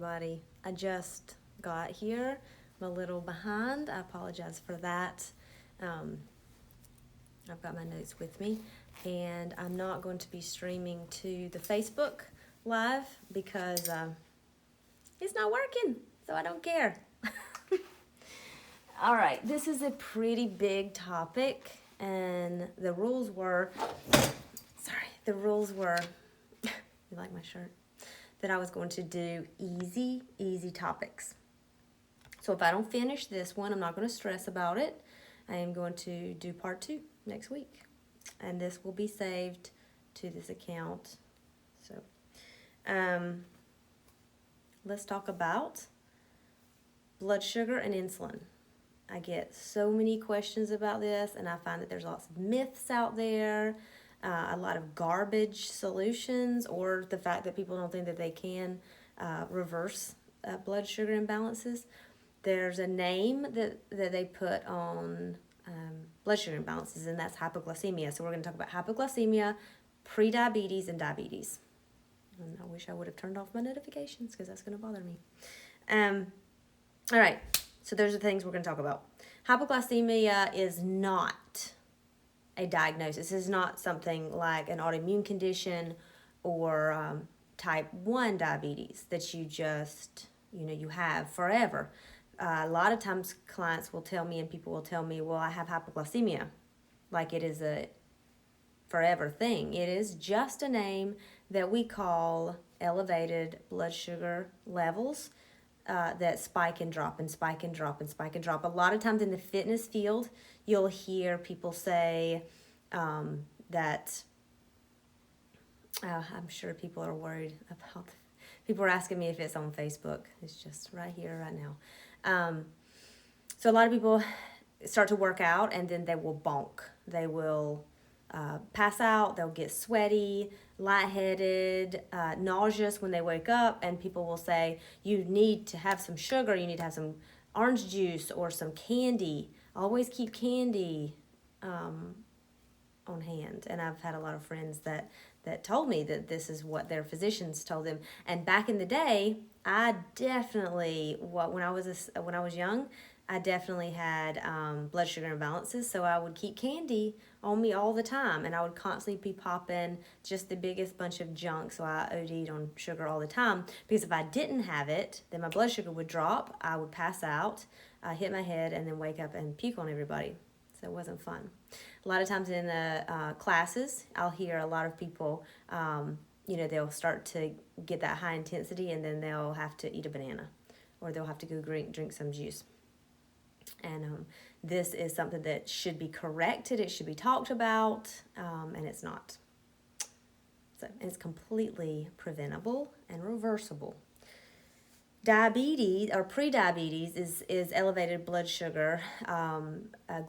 everybody. I just got here. I'm a little behind. I apologize for that. I've got my notes with me, and I'm not going to be streaming to the Facebook Live because it's not working, so I don't care. All right, this is a pretty big topic, and the rules were, you like my shirt? That I was going to do easy topics. So if I don't finish this one, I'm not going to stress about it. I am going to do part 2 next week. And this will be saved to this account. So let's talk about blood sugar and insulin. I get so many questions about this, and I find that there's lots of myths out there. A lot of garbage solutions, or the fact that people don't think that they can reverse blood sugar imbalances. There's a name that they put on blood sugar imbalances, and that's hypoglycemia. So we're going to talk about hypoglycemia, prediabetes, and diabetes. And I wish I would have turned off my notifications because that's going to bother me. All right, so those are the things we're going to talk about. Hypoglycemia is not a diagnosis. Is not something like an autoimmune condition or type 1 diabetes that you just, you have forever. A lot of times clients will tell me, and people will tell me, well, I have hypoglycemia, like it is a forever thing. It is just a name that we call elevated blood sugar levels that spike and drop and spike and drop and spike and drop. A lot of times in the fitness field, you'll hear people say that, I'm sure people are worried about, people are asking me if it's on Facebook. It's just right here, right now. So a lot of people start to work out, and then they will bonk. They will pass out, they'll get sweaty, lightheaded, nauseous when they wake up, and people will say, you need to have some sugar, you need to have some orange juice or some candy. Always keep candy on hand. And I've had a lot of friends that told me that this is what their physicians told them. And back in the day, I definitely, when I was young, I definitely had blood sugar imbalances, so I would keep candy on me all the time, and I would constantly be popping just the biggest bunch of junk, so I OD'd on sugar all the time, because if I didn't have it, then my blood sugar would drop, I would pass out, hit my head, and then wake up and puke on everybody, so it wasn't fun. A lot of times in the classes, I'll hear a lot of people, they'll start to get that high intensity, and then they'll have to eat a banana, or they'll have to go drink some juice. And this is something that should be corrected. It should be talked about, and it's not. So it's completely preventable and reversible. Diabetes or prediabetes is elevated blood sugar,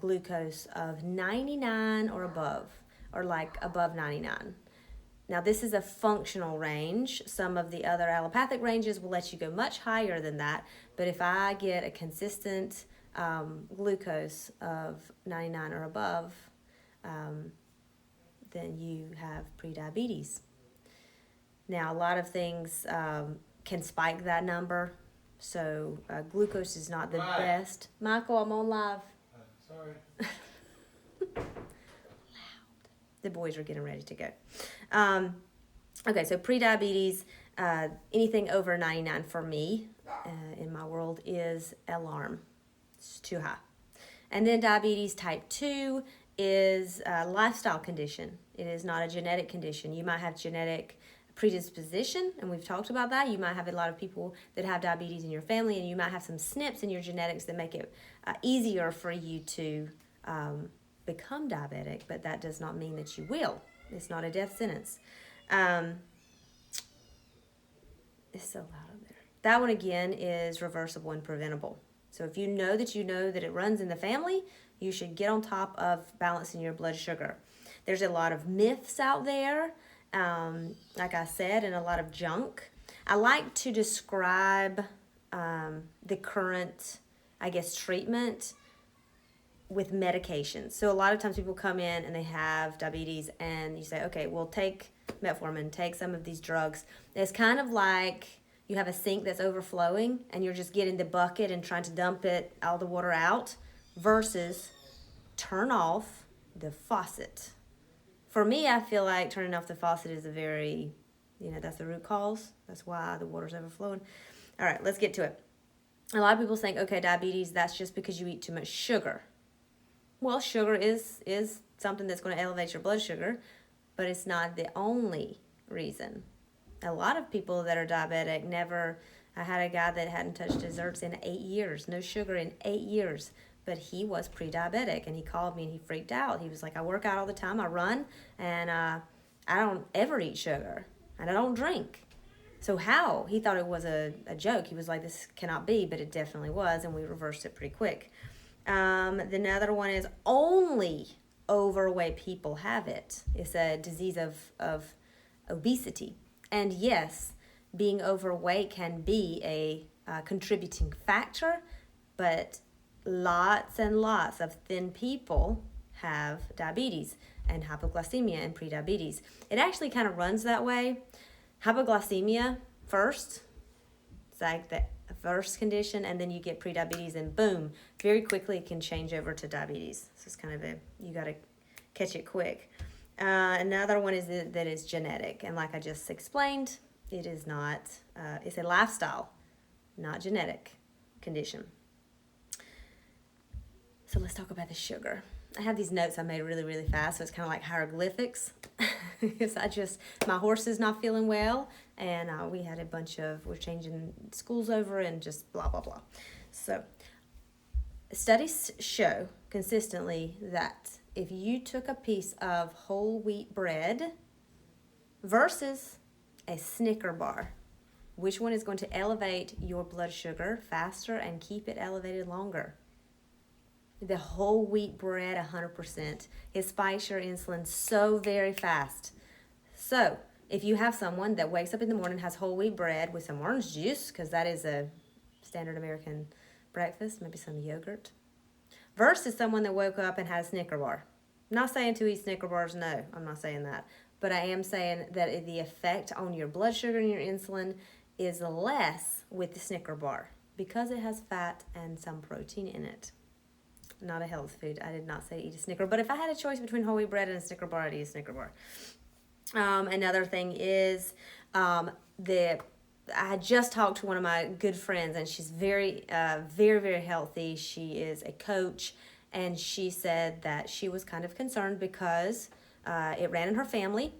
glucose of 99 or above, or like above 99. Now, this is a functional range. Some of the other allopathic ranges will let you go much higher than that. But if I get a consistent glucose of 99 or above, then you have prediabetes. Now, a lot of things can spike that number, so glucose is not the best. Michael, I'm on live. Sorry. Loud. The boys are getting ready to go. Okay, so prediabetes, anything over 99 for me in my world is alarm. It's too high. And then diabetes type 2 is a lifestyle condition. It is not a genetic condition. You might have genetic predisposition, and we've talked about that. You might have a lot of people that have diabetes in your family, and you might have some SNPs in your genetics that make it easier for you to become diabetic, but that does not mean that you will. It's not a death sentence. It's so loud up there. That one, again, is reversible and preventable. So if you know that it runs in the family, you should get on top of balancing your blood sugar. There's a lot of myths out there, like I said, and a lot of junk. I like to describe the current, treatment with medications. So a lot of times people come in and they have diabetes, and you say, okay, well, take metformin, take some of these drugs. It's kind of like you have a sink that's overflowing and you're just getting the bucket and trying to dump all the water out, versus turn off the faucet. For me, I feel like turning off the faucet is a very, that's the root cause. That's why the water's overflowing. All right, let's get to it. A lot of people think, okay, diabetes, that's just because you eat too much sugar. Well, sugar is something that's going to elevate your blood sugar, but it's not the only reason. A lot of people that are diabetic I had a guy that hadn't touched desserts in 8 years, no sugar in 8 years, but he was pre-diabetic, and he called me and he freaked out. He was like, I work out all the time, I run, and I don't ever eat sugar, and I don't drink. So how? He thought it was a joke. He was like, this cannot be, but it definitely was, and we reversed it pretty quick. The another one is only overweight people have it. It's a disease of obesity. And yes, being overweight can be a contributing factor, but lots and lots of thin people have diabetes and hypoglycemia and prediabetes. It actually kind of runs that way. Hypoglycemia first, it's like the first condition, and then you get prediabetes, and boom, very quickly it can change over to diabetes. So it's kind of you got to catch it quick. Another one is that is genetic, and like I just explained, it is not, it's a lifestyle, not genetic condition. So let's talk about the sugar. I have these notes I made really, really fast, so it's kind of like hieroglyphics. Because my horse is not feeling well, and we had we're changing schools over and just blah, blah, blah. So studies show consistently that if you took a piece of whole wheat bread versus a Snicker bar, which one is going to elevate your blood sugar faster and keep it elevated longer? The whole wheat bread, 100%. It spikes your insulin so very fast. So if you have someone that wakes up in the morning, has whole wheat bread with some orange juice, because that is a standard American breakfast, maybe some yogurt, versus someone that woke up and had a Snicker bar. I'm not saying to eat Snicker bars, no, I'm not saying that. But I am saying that the effect on your blood sugar and your insulin is less with the Snicker bar because it has fat and some protein in it. Not a health food. I did not say eat a Snicker. But if I had a choice between whole wheat bread and a Snicker bar, I'd eat a Snicker bar. Another thing is I had just talked to one of my good friends, and she's very, very healthy. She is a coach, and she said that she was kind of concerned because it ran in her family,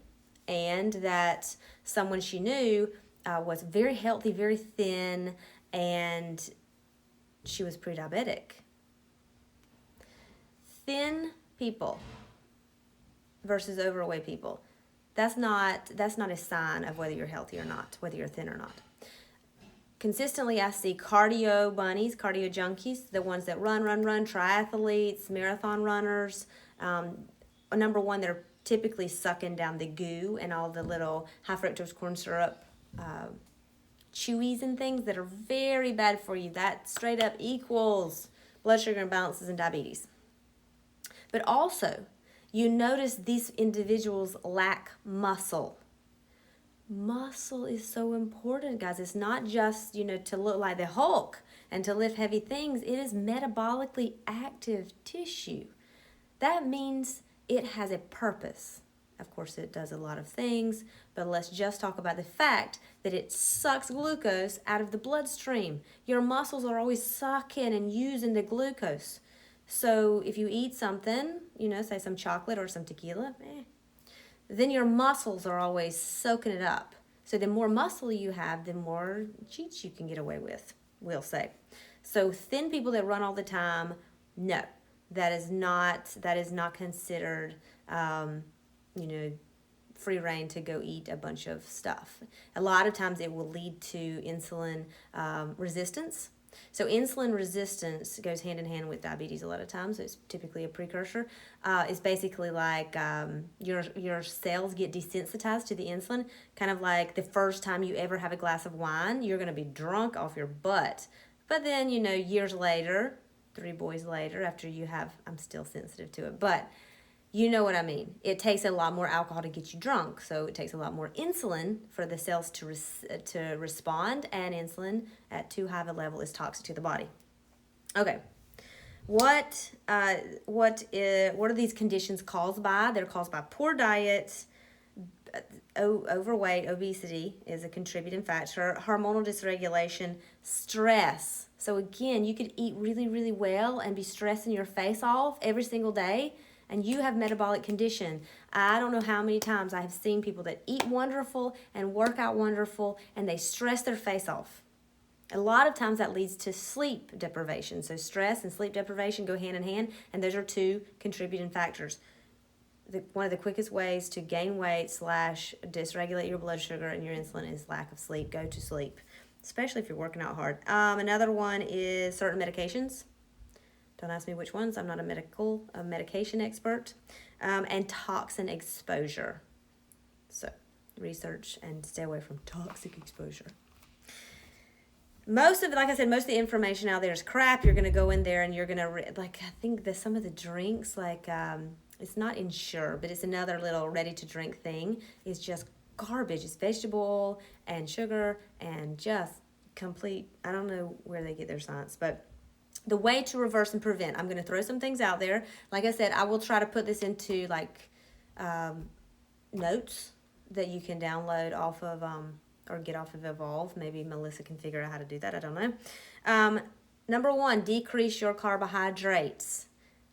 and that someone she knew was very healthy, very thin, and she was pre-diabetic. Thin people versus overweight people, that's not a sign of whether you're healthy or not, whether you're thin or not. Consistently, I see cardio bunnies, cardio junkies, the ones that run, triathletes, marathon runners. Number one, they're typically sucking down the goo and all the little high fructose corn syrup chewies and things that are very bad for you. That straight up equals blood sugar imbalances and diabetes. But also, you notice these individuals lack muscle. Muscle is so important, guys. It's not just, to look like the Hulk and to lift heavy things. It is metabolically active tissue. That means it has a purpose. Of course, it does a lot of things, but let's just talk about the fact that it sucks glucose out of the bloodstream. Your muscles are always sucking and using the glucose. So if you eat something, say some chocolate or some tequila, then your muscles are always soaking it up. So the more muscle you have, the more cheats you can get away with, we'll say. So thin people that run all the time, no, that is not considered, free reign to go eat a bunch of stuff. A lot of times it will lead to insulin resistance. So insulin resistance goes hand in hand with diabetes a lot of times. It's typically a precursor. It's basically like your cells get desensitized to the insulin, kind of like the first time you ever have a glass of wine, you're going to be drunk off your butt. But then, years later, 3 boys later, after you have, I'm still sensitive to it, but You know what I mean. It takes a lot more alcohol to get you drunk, so it takes a lot more insulin for the cells to respond, and insulin at too high of a level is toxic to the body. Okay, what are these conditions caused by? They're caused by poor diet. Overweight, obesity is a contributing factor. Hormonal dysregulation, stress. So again, you could eat really, really well and be stressing your face off every single day, and you have metabolic condition. I don't know how many times I have seen people that eat wonderful and work out wonderful, and they stress their face off. A lot of times that leads to sleep deprivation. So stress and sleep deprivation go hand in hand, and those are two contributing factors. One of the quickest ways to gain weight / dysregulate your blood sugar and your insulin is lack of sleep. Go to sleep, especially if you're working out hard. Another one is certain medications. Don't ask me which ones. I'm not a medication expert. And toxin exposure. So research and stay away from toxic exposure. Most of the information out there is crap. You're going to go in there and you're going to, I think some of the drinks, it's not Ensure, but it's another little ready-to-drink thing. It's just garbage. It's vegetable and sugar and just complete, I don't know where they get their science, but the way to reverse and prevent, I'm going to throw some things out there. Like I said, I will try to put this into notes that you can download off of or get off of Evolve. Maybe Melissa can figure out how to do that. I don't know. Number 1, decrease your carbohydrates.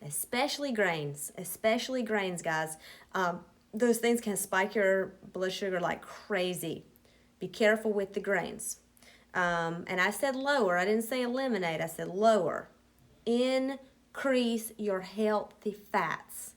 Especially grains, guys. Those things can spike your blood sugar like crazy. Be careful with the grains. And I said lower. I didn't say eliminate. I said lower. Increase your healthy fats.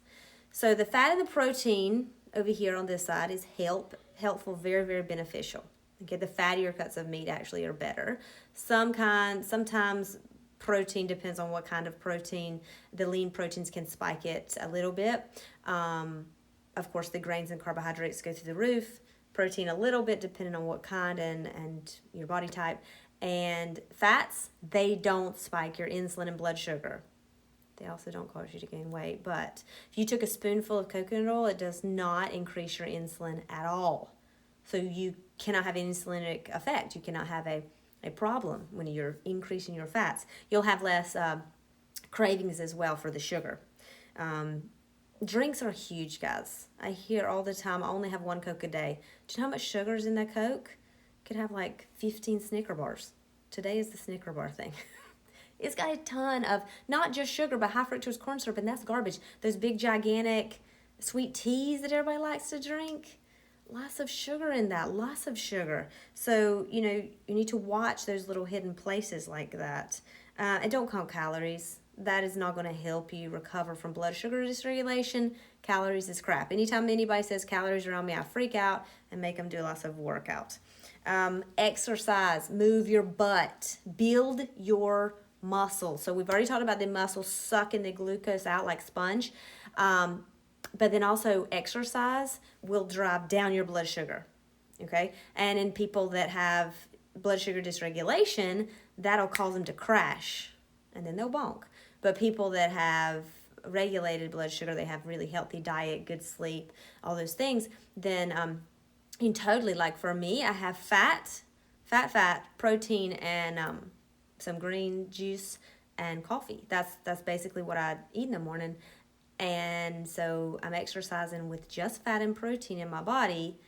So the fat and the protein over here on this side is helpful, very, very beneficial. Okay, the fattier cuts of meat actually are better. Sometimes protein, depends on what kind of protein. The lean proteins can spike it a little bit. Of course, the grains and carbohydrates go through the roof. Protein a little bit, depending on what kind and your body type. And fats, they don't spike your insulin and blood sugar. They also don't cause you to gain weight. But if you took a spoonful of coconut oil, it does not increase your insulin at all. So you cannot have an insulinic effect. You cannot have a problem when you're increasing your fats. You'll have less cravings as well for the sugar. Drinks are huge, guys. I hear all the time, I only have 1 Coke a day. Do you know how much sugar is in that Coke? You could have 15 Snicker bars. Today is the Snicker bar thing. It's got a ton of, not just sugar, but high fructose corn syrup, and that's garbage. Those big, gigantic sweet teas that everybody likes to drink, lots of sugar in that, lots of sugar. So, you need to watch those little hidden places like that. And don't count calories. That is not going to help you recover from blood sugar dysregulation. Calories is crap. Anytime anybody says calories around me, I freak out and make them do lots of workout. Exercise, move your butt, build your muscle. So we've already talked about the muscles sucking the glucose out like sponge. But then also exercise will drive down your blood sugar, okay? And in people that have blood sugar dysregulation, that'll cause them to crash, and then they'll bonk. But people that have regulated blood sugar, they have really healthy diet, good sleep, all those things, then you totally, for me, I have fat, protein, and some green juice and coffee. That's basically what I eat in the morning. And so I'm exercising with just fat and protein in my body,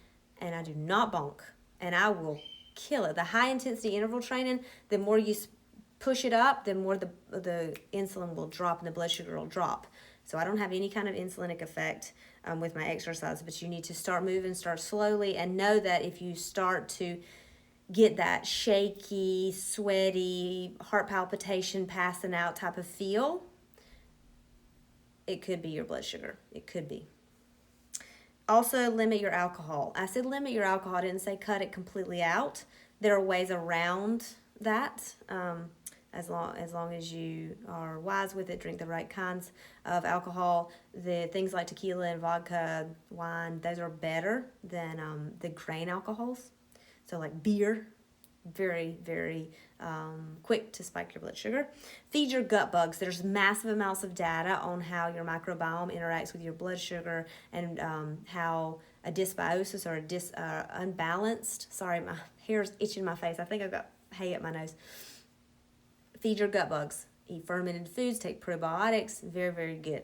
and I do not bonk, and I will kill it. The high intensity interval training, the more you push it up, the more the insulin will drop and the blood sugar will drop. So I don't have any kind of insulinic effect with my exercise, but you need to start moving, start slowly, and know that if you start to get that shaky, sweaty, heart palpitation, passing out type of feel, it could be your blood sugar. It could be. Also, limit your alcohol. I said limit your alcohol. I didn't say cut it completely out. There are ways around that. As long as you are wise with it, drink the right kinds of alcohol. The things like tequila and vodka, wine, those are better than the grain alcohols. So like beer very, very quick to spike your blood sugar. Feed your gut bugs. There's massive amounts of data on how your microbiome interacts with your blood sugar and how a dysbiosis or unbalanced, sorry, my hair's itching my face. I think I've got hay up my nose. Feed your gut bugs. Eat fermented foods, take probiotics, very, very good.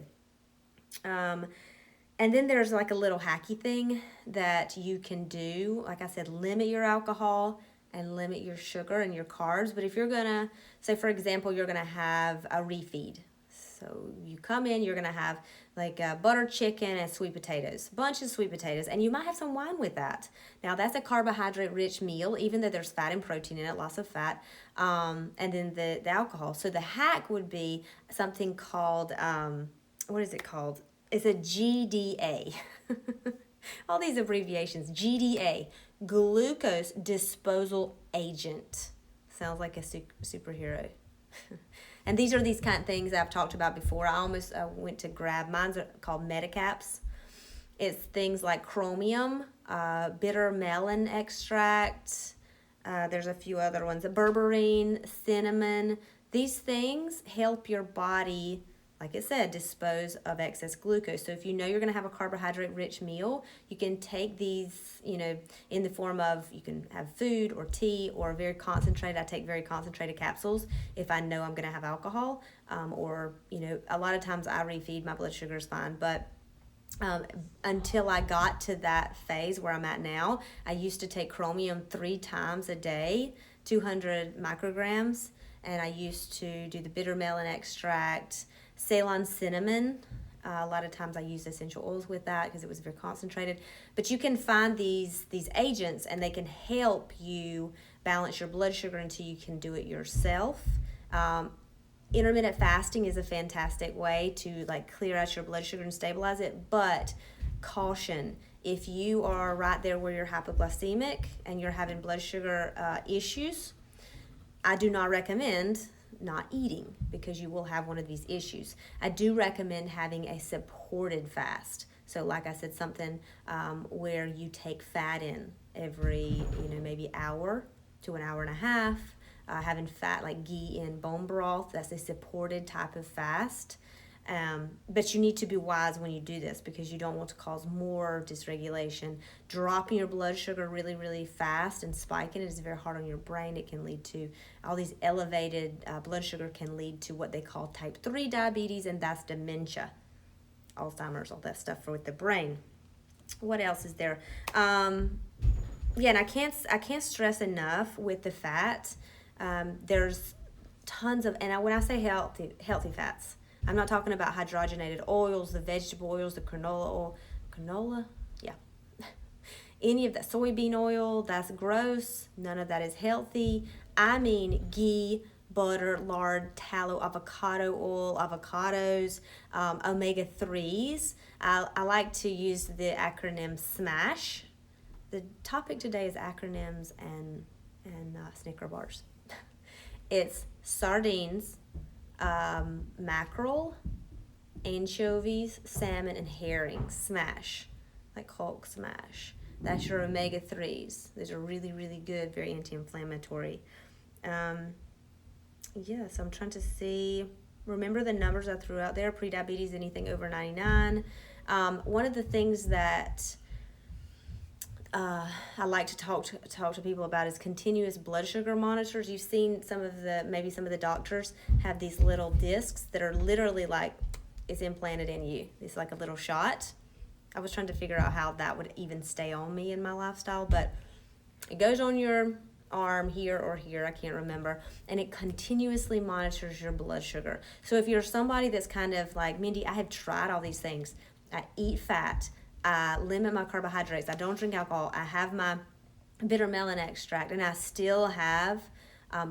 And then there's like a little hacky thing that you can do. Like I said, limit your alcohol and limit your sugar and your carbs. But if you're gonna, say for example, you're gonna have a refeed. So you come in, you're gonna have like butter chicken and sweet potatoes, bunch of sweet potatoes, and you might have some wine with that. Now that's a carbohydrate-rich meal, even though there's fat and protein in it, lots of fat, and then the alcohol. So the hack would be something called, what is it called? It's a GDA. All these abbreviations. GDA, glucose disposal agent. Sounds like a superhero. And these are these kind of things I've talked about before. I almost went to grab, mine's called Medicaps. It's things like chromium, bitter melon extract. There's a few other ones, berberine, cinnamon. These things help your body, like it said, dispose of excess glucose. So if you know you're going to have a carbohydrate-rich meal, you can take these, in the form of, you can have food or tea or very concentrated. I take very concentrated capsules if I know I'm going to have alcohol. Or, a lot of times I refeed, my blood sugar is fine. But until I got to that phase where I'm at now, I used to take chromium 3 times a day, 200 micrograms. And I used to do the bitter melon extract, Ceylon cinnamon. A lot of times I use essential oils with that because it was very concentrated. But you can find these agents and they can help you balance your blood sugar until you can do it yourself. Intermittent fasting is a fantastic way to clear out your blood sugar and stabilize it. But caution, if you are right there where you're hypoglycemic and you're having blood sugar issues, I do not recommend not eating because you will have one of these issues. I do recommend having a supported fast. So like I said, something where you take fat in every, maybe hour to an hour and a half. Having fat like ghee in bone broth, that's a supported type of fast. But you need to be wise when you do this because you don't want to cause more dysregulation. Dropping your blood sugar really, really fast and spiking it is very hard on your brain. It can lead to all these elevated blood sugar can lead to what they call type 3 diabetes, and that's dementia, Alzheimer's, all that stuff with the brain. What else is there? And I can't stress enough with the fat. There's tons of, and when I say healthy fats, I'm not talking about hydrogenated oils, the vegetable oils, the canola oil. Canola? Yeah. Any of that. Soybean oil, that's gross. None of that is healthy. I mean ghee, butter, lard, tallow, avocado oil, avocados, omega-3s. I like to use the acronym SMASH. The topic today is acronyms and Snicker bars. It's sardines, mackerel, anchovies, salmon, and herring. Smash, like Hulk smash. That's your omega-3s. These are really, really good, very anti-inflammatory. So I'm trying to see. Remember the numbers I threw out there. Pre-diabetes, anything over 99. One of the things that I like to talk to people about is continuous blood sugar monitors. You've seen some of the doctors have these little discs that are literally like it's implanted in you. It's like a little shot. I was trying to figure out how that would even stay on me in my lifestyle, but it goes on your arm here or here, I can't remember, and it continuously monitors your blood sugar. So if you're somebody that's kind of like, Mindy, I have tried all these things. I eat fat. I limit my carbohydrates. I don't drink alcohol. I have my bitter melon extract, and I still have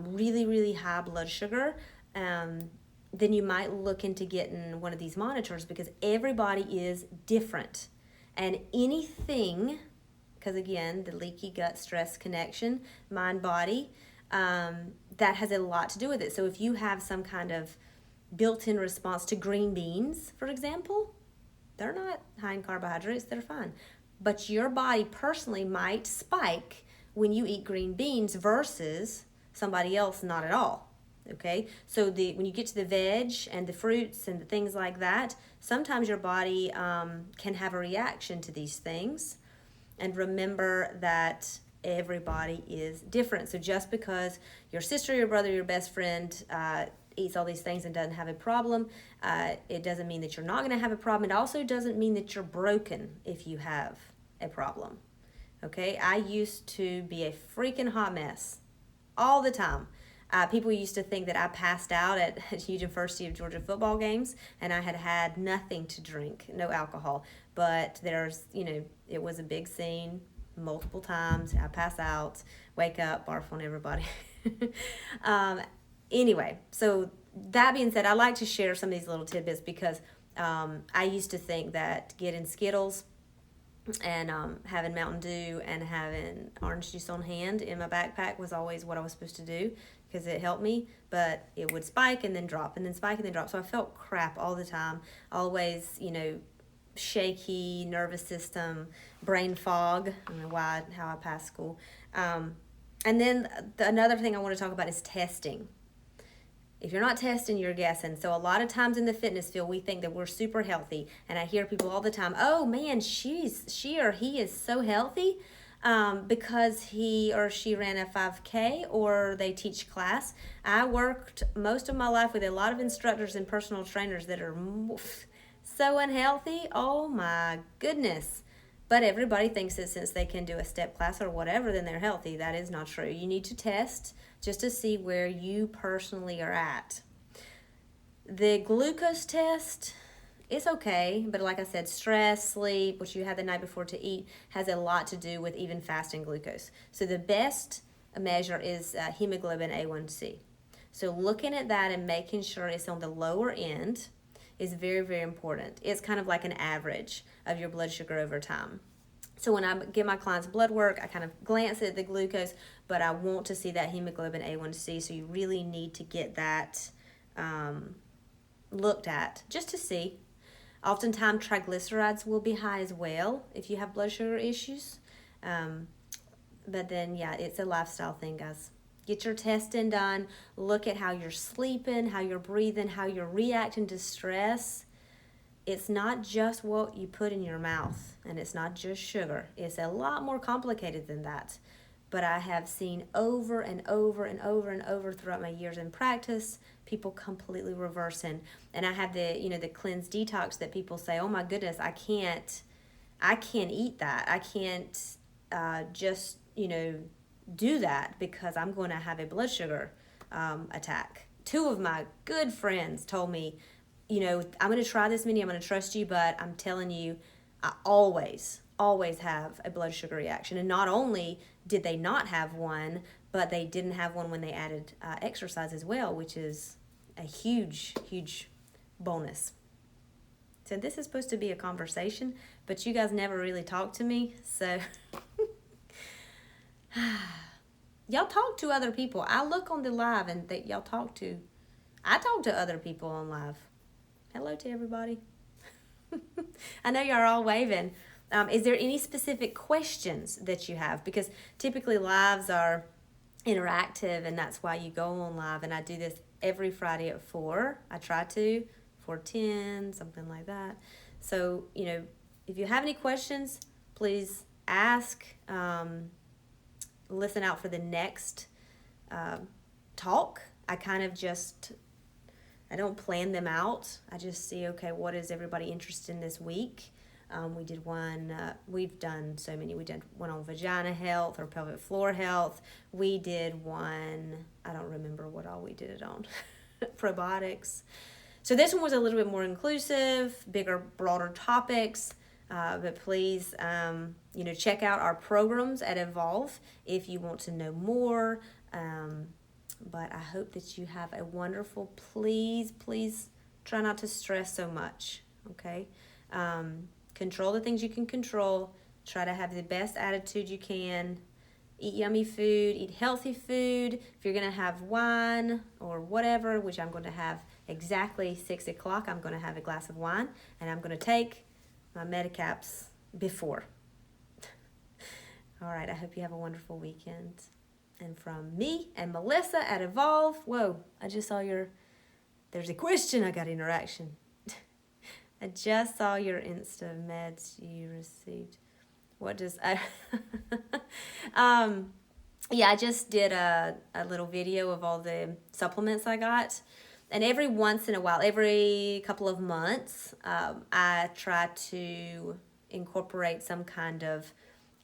really, really high blood sugar. Then you might look into getting one of these monitors because everybody is different. And anything, because again, the leaky gut stress connection, mind body, that has a lot to do with it. So if you have some kind of built-in response to green beans, for example, they're not high in carbohydrates, they're fine. But your body personally might spike when you eat green beans versus somebody else not at all. Okay, so when you get to the veg and the fruits and the things like that, sometimes your body can have a reaction to these things. And remember that everybody is different. So just because your sister, your brother, your best friend eats all these things and doesn't have a problem, it doesn't mean that you're not going to have a problem. It also doesn't mean that you're broken if you have a problem. Okay, I used to be a freaking hot mess all the time. People used to think that I passed out at University of Georgia football games and I had nothing to drink, no alcohol. But it was a big scene multiple times. I pass out, wake up, barf on everybody. Anyway, so that being said, I like to share some of these little tidbits because I used to think that getting Skittles and having Mountain Dew and having orange juice on hand in my backpack was always what I was supposed to do because it helped me, but it would spike and then drop and then spike and then drop. So I felt crap all the time, always, shaky, nervous system, brain fog. I don't know how I passed school. And then another thing I want to talk about is testing. If you're not testing, you're guessing. So a lot of times in the fitness field, we think that we're super healthy. And I hear people all the time, oh man, she or he is so healthy because he or she ran a 5K or they teach class. I worked most of my life with a lot of instructors and personal trainers that are so unhealthy. Oh my goodness. But everybody thinks that since they can do a step class or whatever, then they're healthy. That is not true. You need to test just to see where you personally are at. The glucose test, it's okay, but like I said, stress, sleep, what you had the night before to eat has a lot to do with even fasting glucose. So the best measure is hemoglobin A1C. So looking at that and making sure it's on the lower end is very, very important. It's kind of like an average of your blood sugar over time. So when I give my clients blood work, I kind of glance at the glucose, but I want to see that hemoglobin A1C, so you really need to get that looked at just to see. Oftentimes triglycerides will be high as well if you have blood sugar issues. But then, yeah, it's a lifestyle thing, guys. Get your testing done. Look at how you're sleeping, how you're breathing, how you're reacting to stress. It's not just what you put in your mouth, and it's not just sugar. It's a lot more complicated than that. But I have seen over and over and over and over throughout my years in practice, people completely reversing. And I have the cleanse detox that people say, oh my goodness, I can't eat that. I can't just do that because I'm going to have a blood sugar attack. Two of my good friends told me, I'm going to try this many, I'm going to trust you, but I'm telling you, I always have a blood sugar reaction. And not only did they not have one, but they didn't have one when they added exercise as well, which is a huge, huge bonus. So this is supposed to be a conversation, but you guys never really talk to me, so y'all talk to other people. I look on the live and that y'all I talk to other people on live. Hello to everybody. I know y'all are all waving. Is there any specific questions that you have? Because typically lives are interactive, and that's why you go on live. And I do this every Friday at 4. I try to, 4:10, something like that. So, if you have any questions, please ask. Listen out for the next talk. I don't plan them out. I just see, okay, what is everybody interested in this week? We did one, we've done so many. We did one on vagina health or pelvic floor health. We did one, I don't remember what all we did it on, probiotics. So this one was a little bit more inclusive, bigger, broader topics. But please, check out our programs at Evolve if you want to know more. But I hope that you have a wonderful, please try not to stress so much, okay? Control the things you can control. Try to have the best attitude you can. Eat yummy food, eat healthy food. If you're going to have wine or whatever, which I'm going to have exactly 6 o'clock, I'm going to have a glass of wine, and I'm going to take my Medicaps before. All right, I hope you have a wonderful weekend. And from me and Melissa at Evolve, whoa, I just saw there's a question, I got interaction. I just saw your Insta meds you received. What does I yeah, I just did a little video of all the supplements I got. And every once in a while, every couple of months, I try to incorporate some kind of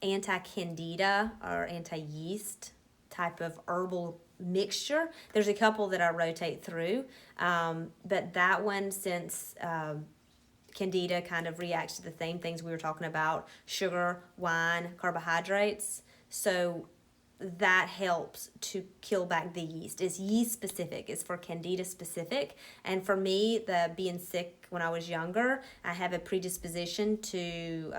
anti-candida or anti-yeast type of herbal mixture. There's a couple that I rotate through, but that one, since candida kind of reacts to the same things we were talking about, sugar, wine, carbohydrates, so that helps to kill back the yeast. It's yeast specific, it's for candida specific. And for me, the being sick when I was younger, I have a predisposition to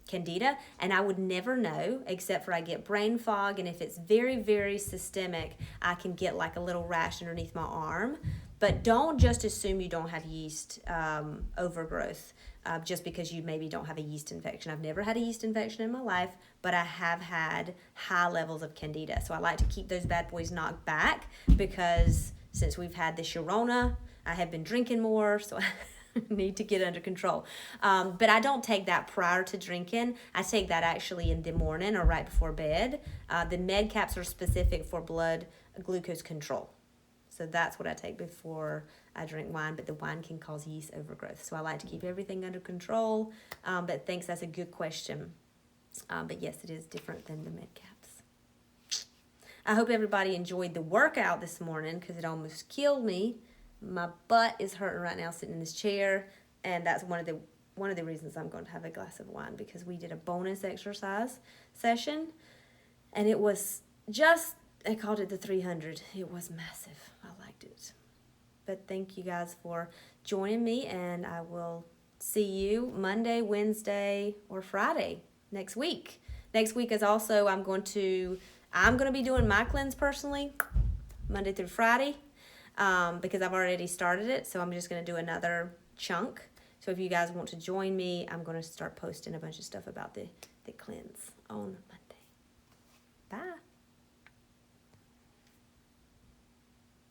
candida, and I would never know except for I get brain fog, and if it's very, very systemic, I can get like a little rash underneath my arm. But don't just assume you don't have yeast overgrowth just because you maybe don't have a yeast infection. I've never had a yeast infection in my life, but I have had high levels of candida. So I like to keep those bad boys knocked back, because since we've had the Sharona, I have been drinking more, so I need to get under control. But I don't take that prior to drinking. I take that actually in the morning or right before bed. The med caps are specific for blood glucose control. So that's what I take before I drink wine, but the wine can cause yeast overgrowth. So I like to keep everything under control. But thanks, that's a good question. But yes, it is different than the med caps. I hope everybody enjoyed the workout this morning, because it almost killed me. My butt is hurting right now sitting in this chair, and that's one of the reasons I'm going to have a glass of wine, because we did a bonus exercise session, and it was just, I called it the 300. It was massive. I liked it. But thank you guys for joining me, and I will see you Monday, Wednesday, or Friday next week. Next week is also, I'm going to be doing my cleanse personally Monday through Friday, because I've already started it. So I'm just going to do another chunk. So if you guys want to join me, I'm going to start posting a bunch of stuff about the cleanse on Monday.